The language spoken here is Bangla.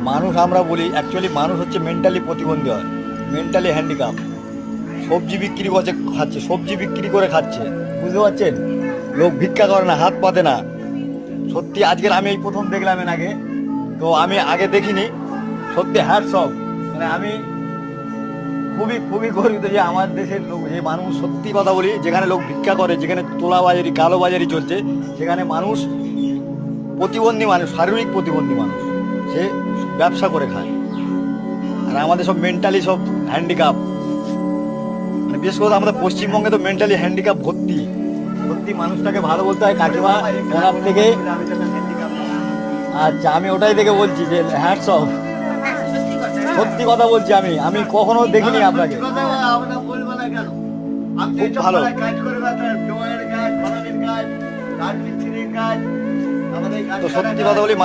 মানুষ আমরা বলি অ্যাকচুয়ালি মানুষ হচ্ছে মেন্টালি প্রতিবন্ধী হয়, মেন্টালি হ্যান্ডিক্যাপ। সবজি বিক্রি করছে, খাচ্ছে, সবজি বিক্রি করে খাচ্ছে, বুঝতে পারছেন? লোক ভিক্ষা করে না, হাত পাতে না। সত্যি আজকের আমি এই প্রথম দেখলাম এর আগে, তো আমি আগে দেখিনি। সত্যি হ্যাটস অফ, মানে আমি খুবই খুবই গর্বিত যে আমার দেশের লোক, যে মানুষ, সত্যি কথা বলি, যেখানে লোক ভিক্ষা করে, যেখানে তোলাবাজারি কালোবাজারি চলছে, সেখানে মানুষ, প্রতিবন্ধী মানুষ, শারীরিক প্রতিবন্ধী মানুষ, সে ব্যবসা করে খায়। আর আমাদের সব মেন্টালি সব হ্যান্ডিক্যাপ, মানে বিশেষ করে আমাদের পশ্চিমবঙ্গে তো মেন্টালি হ্যান্ডিক্যাপ ভর্তি। সত্যি মানুষটাকে ভালো বলতে হয় কাকিমা ওনার থেকে। আচ্ছা, আমি ওটাই দেখে বলছি যে হ্যাটস অফ, সত্যি কথা বলছি। আমি আমি কখনো দেখিনি আপনাকে, খুব ভালো। তো সত্যি কথা বলি।